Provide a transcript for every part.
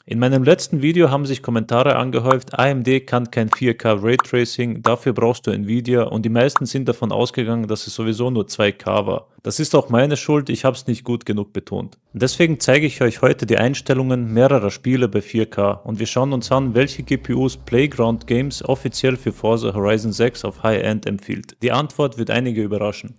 In meinem letzten Video haben sich Kommentare angehäuft, AMD kann kein 4K Raytracing, dafür brauchst du Nvidia und die meisten sind davon ausgegangen, dass es sowieso nur 2K war. Das ist auch meine Schuld, ich habe es nicht gut genug betont. Deswegen zeige ich euch heute die Einstellungen mehrerer Spiele bei 4K und wir schauen uns an, welche GPUs Playground Games offiziell für Forza Horizon 6 auf High-End empfiehlt. Die Antwort wird einige überraschen.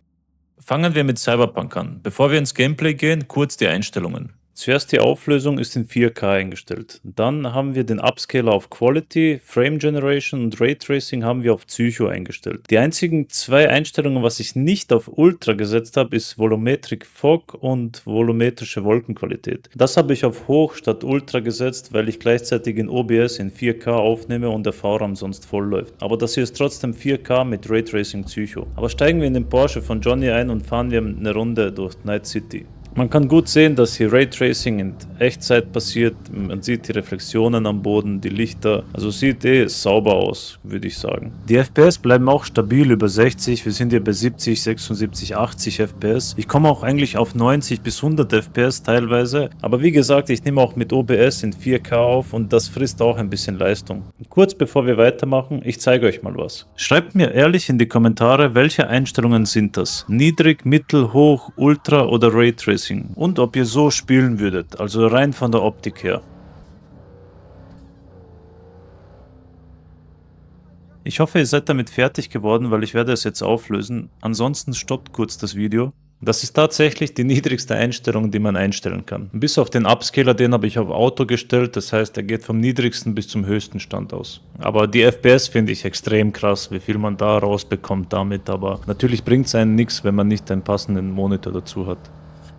Fangen wir mit Cyberpunk an. Bevor wir ins Gameplay gehen, kurz die Einstellungen. Zuerst die Auflösung ist in 4K eingestellt. Dann haben wir den Upscaler auf Quality, Frame Generation und Raytracing haben wir auf Psycho eingestellt. Die einzigen zwei Einstellungen, was ich nicht auf Ultra gesetzt habe, ist Volumetric Fog und volumetrische Wolkenqualität. Das habe ich auf Hoch statt Ultra gesetzt, weil ich gleichzeitig in OBS in 4K aufnehme und der VRAM sonst voll läuft. Aber das hier ist trotzdem 4K mit Raytracing Psycho. Aber steigen wir in den Porsche von Johnny ein und fahren wir eine Runde durch Night City. Man kann gut sehen, dass hier Raytracing in Echtzeit passiert. Man sieht die Reflexionen am Boden, die Lichter. Also sieht sauber aus, würde ich sagen. Die FPS bleiben auch stabil über 60. Wir sind hier bei 70, 76, 80 FPS. Ich komme auch eigentlich auf 90 bis 100 FPS teilweise. Aber wie gesagt, ich nehme auch mit OBS in 4K auf und das frisst auch ein bisschen Leistung. Kurz bevor wir weitermachen, ich zeige euch mal was. Schreibt mir ehrlich in die Kommentare, welche Einstellungen sind das? Niedrig, mittel, hoch, ultra oder Raytracing? Und ob ihr so spielen würdet, also rein von der Optik her. Ich hoffe, ihr seid damit fertig geworden, weil ich werde es jetzt auflösen. Ansonsten stoppt kurz das Video. Das ist tatsächlich die niedrigste Einstellung, die man einstellen kann. Bis auf den Upscaler, den habe ich auf Auto gestellt, das heißt, er geht vom niedrigsten bis zum höchsten Stand aus. Aber die FPS finde ich extrem krass, wie viel man da rausbekommt damit, aber natürlich bringt es einen nichts, wenn man nicht einen passenden Monitor dazu hat.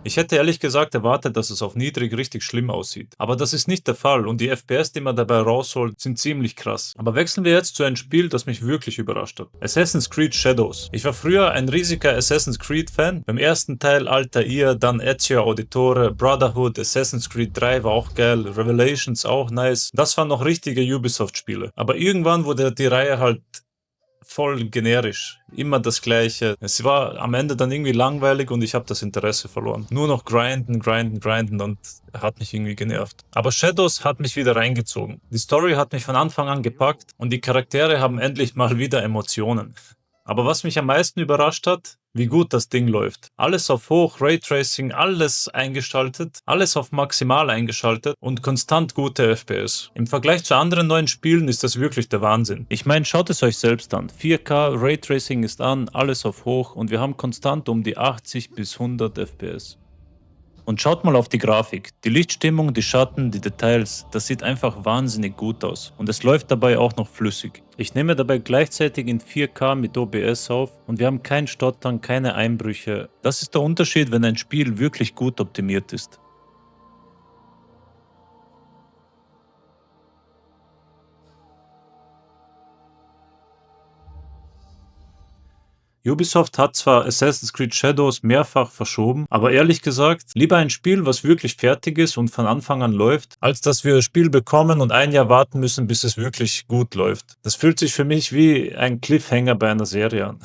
Ich hätte ehrlich gesagt erwartet, dass es auf niedrig richtig schlimm aussieht. Aber das ist nicht der Fall und die FPS, die man dabei rausholt, sind ziemlich krass. Aber wechseln wir jetzt zu einem Spiel, das mich wirklich überrascht hat. Assassin's Creed Shadows. Ich war früher ein riesiger Assassin's Creed Fan. Beim ersten Teil Altair, dann Ezio Auditore, Brotherhood, Assassin's Creed 3 war auch geil, Revelations auch nice. Das waren noch richtige Ubisoft-Spiele. Aber irgendwann wurde die Reihe halt voll generisch. Immer das Gleiche. Es war am Ende dann irgendwie langweilig und ich habe das Interesse verloren. Nur noch grinden und hat mich irgendwie genervt. Aber Shadows hat mich wieder reingezogen. Die Story hat mich von Anfang an gepackt und die Charaktere haben endlich mal wieder Emotionen. Aber was mich am meisten überrascht hat, wie gut das Ding läuft. Alles auf Hoch, Raytracing, alles eingeschaltet, alles auf maximal eingeschaltet und konstant gute FPS. Im Vergleich zu anderen neuen Spielen ist das wirklich der Wahnsinn. Ich meine, schaut es euch selbst an. 4K, Raytracing ist an, alles auf Hoch und wir haben konstant um die 80 bis 100 FPS. Und schaut mal auf die Grafik. Die Lichtstimmung, die Schatten, die Details, das sieht einfach wahnsinnig gut aus. Und es läuft dabei auch noch flüssig. Ich nehme dabei gleichzeitig in 4K mit OBS auf und wir haben kein Stottern, keine Einbrüche. Das ist der Unterschied, wenn ein Spiel wirklich gut optimiert ist. Ubisoft hat zwar Assassin's Creed Shadows mehrfach verschoben, aber ehrlich gesagt, lieber ein Spiel, was wirklich fertig ist und von Anfang an läuft, als dass wir das Spiel bekommen und ein Jahr warten müssen, bis es wirklich gut läuft. Das fühlt sich für mich wie ein Cliffhanger bei einer Serie an.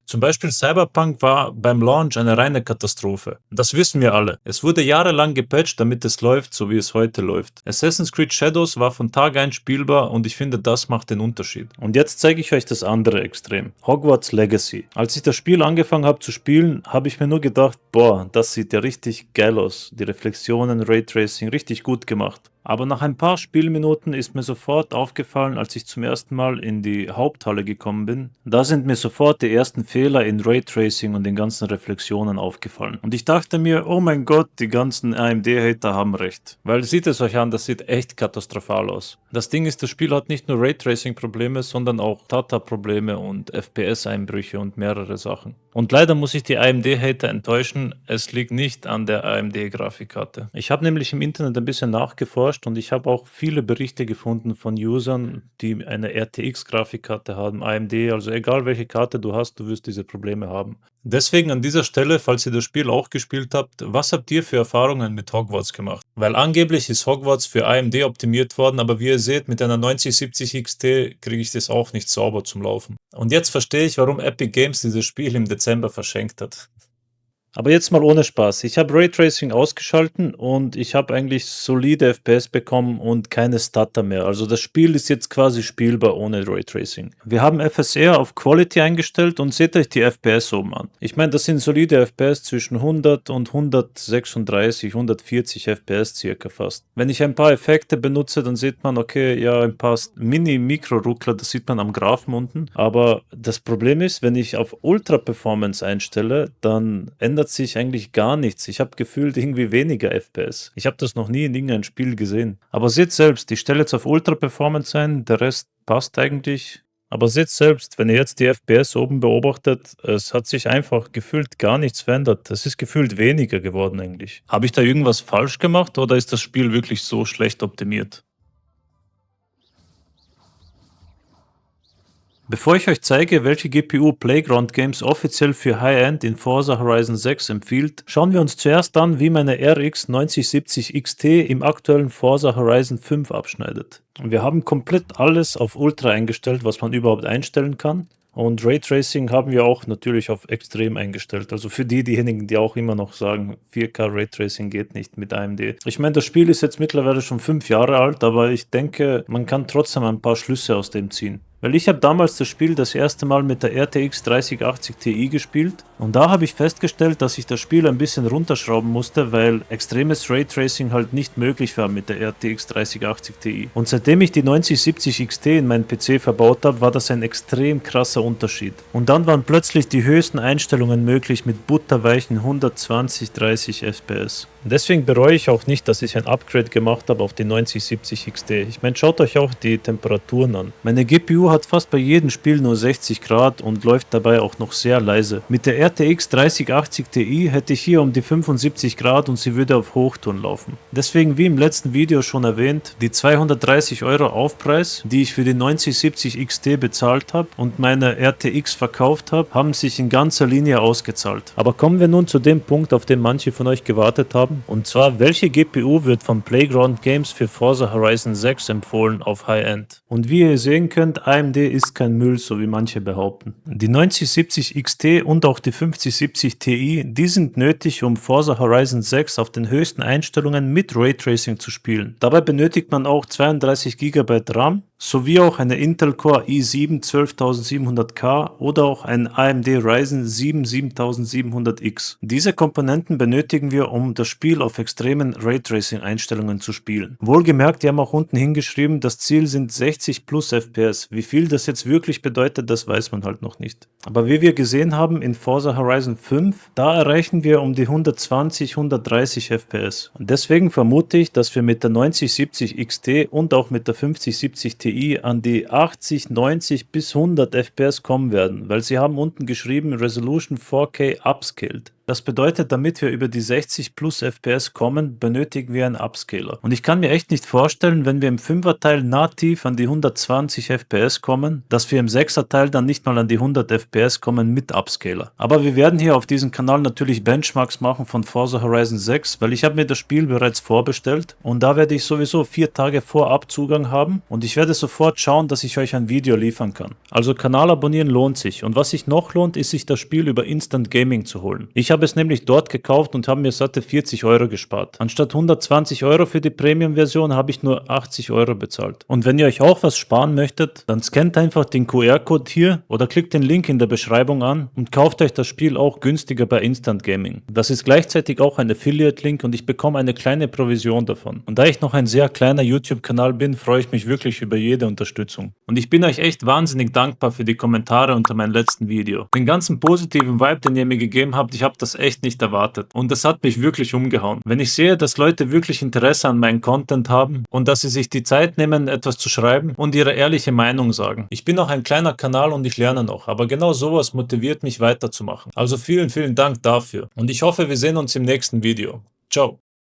Zum Beispiel Cyberpunk war beim Launch eine reine Katastrophe. Das wissen wir alle. Es wurde jahrelang gepatcht, damit es läuft, so wie es heute läuft. Assassin's Creed Shadows war von Tag 1 spielbar und ich finde, das macht den Unterschied. Und jetzt zeige ich euch das andere Extrem. Hogwarts Legacy. Als ich das Spiel angefangen habe zu spielen, habe ich mir nur gedacht, boah, das sieht ja richtig geil aus. Die Reflexionen, Raytracing, richtig gut gemacht. Aber nach ein paar Spielminuten ist mir sofort aufgefallen, als ich zum ersten Mal in die Haupthalle gekommen bin, da sind mir sofort die ersten Fehler in Raytracing und den ganzen Reflexionen aufgefallen. Und ich dachte mir, oh mein Gott, die ganzen AMD-Hater haben recht. Weil seht es euch an, das sieht echt katastrophal aus. Das Ding ist, das Spiel hat nicht nur Raytracing-Probleme, sondern auch Data-Probleme und FPS-Einbrüche und mehrere Sachen. Und leider muss ich die AMD-Hater enttäuschen, es liegt nicht an der AMD-Grafikkarte. Ich habe nämlich im Internet ein bisschen nachgeforscht und ich habe auch viele Berichte gefunden von Usern, die eine RTX-Grafikkarte haben, AMD, also egal welche Karte du hast, du wirst diese Probleme haben. Deswegen an dieser Stelle, falls ihr das Spiel auch gespielt habt, was habt ihr für Erfahrungen mit Hogwarts gemacht? Weil angeblich ist Hogwarts für AMD optimiert worden, aber wie ihr seht, mit einer 9070 XT kriege ich das auch nicht sauber zum Laufen. Und jetzt verstehe ich, warum Epic Games dieses Spiel im Dezember verschenkt hat. Aber jetzt mal ohne Spaß. Ich habe Raytracing ausgeschalten und ich habe eigentlich solide FPS bekommen und keine Stutter mehr. Also das Spiel ist jetzt quasi spielbar ohne Raytracing. Wir haben FSR auf Quality eingestellt und seht euch die FPS oben an. Ich meine, das sind solide FPS zwischen 100 und 136, 140 FPS circa fast. Wenn ich ein paar Effekte benutze, dann sieht man, okay, ja, ein paar Mini-Mikro-Ruckler, das sieht man am Graphen unten. Aber das Problem ist, wenn ich auf Ultra-Performance einstelle, dann ändert sich eigentlich gar nichts. Ich habe gefühlt irgendwie weniger FPS. Ich habe das noch nie in irgendeinem Spiel gesehen. Aber seht selbst, ich stelle jetzt auf Ultra Performance ein, der Rest passt eigentlich. Aber seht selbst, wenn ihr jetzt die FPS oben beobachtet, es hat sich einfach gefühlt gar nichts verändert. Es ist gefühlt weniger geworden eigentlich. Habe ich da irgendwas falsch gemacht oder ist das Spiel wirklich so schlecht optimiert? Bevor ich euch zeige, welche GPU Playground Games offiziell für High-End in Forza Horizon 6 empfiehlt, schauen wir uns zuerst an, wie meine RX 9070 XT im aktuellen Forza Horizon 5 abschneidet. Wir haben komplett alles auf Ultra eingestellt, was man überhaupt einstellen kann. Und Raytracing haben wir auch natürlich auf extrem eingestellt. Also für diejenigen, die auch immer noch sagen, 4K Raytracing geht nicht mit AMD. Ich meine, das Spiel ist jetzt mittlerweile schon 5 Jahre alt, aber ich denke, man kann trotzdem ein paar Schlüsse aus dem ziehen. Weil ich habe damals das Spiel das erste Mal mit der RTX 3080 Ti gespielt und da habe ich festgestellt, dass ich das Spiel ein bisschen runterschrauben musste, weil extremes Raytracing halt nicht möglich war mit der RTX 3080 Ti. Und seitdem ich die 9070 XT in meinen PC verbaut habe, war das ein extrem krasser Unterschied. Und dann waren plötzlich die höchsten Einstellungen möglich mit butterweichen 120-30 FPS. Deswegen bereue ich auch nicht, dass ich ein Upgrade gemacht habe auf die 9070 XT. Ich meine, schaut euch auch die Temperaturen an. Meine GPU hat fast bei jedem Spiel nur 60 Grad und läuft dabei auch noch sehr leise. Mit der RTX 3080 Ti hätte ich hier um die 75 Grad und sie würde auf Hochtouren laufen. Deswegen, wie im letzten Video schon erwähnt, die 230 Euro Aufpreis, die ich für die 9070 XT bezahlt habe und meine RTX verkauft habe, haben sich in ganzer Linie ausgezahlt. Aber kommen wir nun zu dem Punkt, auf den manche von euch gewartet haben, und zwar, welche GPU wird von Playground Games für Forza Horizon 6 empfohlen auf High-End? Und wie ihr sehen könnt, AMD ist kein Müll, so wie manche behaupten. Die 9070 XT und auch die 5070 Ti, die sind nötig, um Forza Horizon 6 auf den höchsten Einstellungen mit Raytracing zu spielen. Dabei benötigt man auch 32 GB RAM, sowie auch eine Intel Core i7 12700K oder auch ein AMD Ryzen 7 7700X. Diese Komponenten benötigen wir, um das Spiel auf extremen Raytracing-Einstellungen zu spielen. Wohlgemerkt, die haben auch unten hingeschrieben, das Ziel sind 60 plus FPS. Wie viel das jetzt wirklich bedeutet, das weiß man halt noch nicht. Aber wie wir gesehen haben in Forza Horizon 5, da erreichen wir um die 120, 130 FPS. Und deswegen vermute ich, dass wir mit der 9070 XT und auch mit der 5070 Ti an die 80, 90 bis 100 FPS kommen werden, weil sie haben unten geschrieben Resolution 4K upscaled. Das bedeutet, damit wir über die 60 plus FPS kommen, benötigen wir einen Upscaler. Und ich kann mir echt nicht vorstellen, wenn wir im 5er-Teil nativ an die 120 FPS kommen, dass wir im 6er-Teil dann nicht mal an die 100 FPS kommen mit Upscaler. Aber wir werden hier auf diesem Kanal natürlich Benchmarks machen von Forza Horizon 6, weil ich habe mir das Spiel bereits vorbestellt und da werde ich sowieso 4 Tage vorab Zugang haben und ich werde sofort schauen, dass ich euch ein Video liefern kann. Also Kanal abonnieren lohnt sich und was sich noch lohnt, ist sich das Spiel über Instant Gaming zu holen. Ich habe es nämlich dort gekauft und habe mir satte 40 Euro gespart. Anstatt 120 Euro für die Premium-Version habe ich nur 80 Euro bezahlt. Und wenn ihr euch auch was sparen möchtet, dann scannt einfach den QR-Code hier oder klickt den Link in der Beschreibung an und kauft euch das Spiel auch günstiger bei Instant Gaming. Das ist gleichzeitig auch ein Affiliate-Link und ich bekomme eine kleine Provision davon. Und da ich noch ein sehr kleiner YouTube-Kanal bin, freue ich mich wirklich über jede Unterstützung. Und ich bin euch echt wahnsinnig dankbar für die Kommentare unter meinem letzten Video. Den ganzen positiven Vibe, den ihr mir gegeben habt, ich habe das echt nicht erwartet. Und das hat mich wirklich umgehauen. Wenn ich sehe, dass Leute wirklich Interesse an meinem Content haben und dass sie sich die Zeit nehmen, etwas zu schreiben und ihre ehrliche Meinung sagen. Ich bin auch ein kleiner Kanal und ich lerne noch, aber genau sowas motiviert mich weiterzumachen. Also vielen, vielen Dank dafür. Und ich hoffe, wir sehen uns im nächsten Video. Ciao.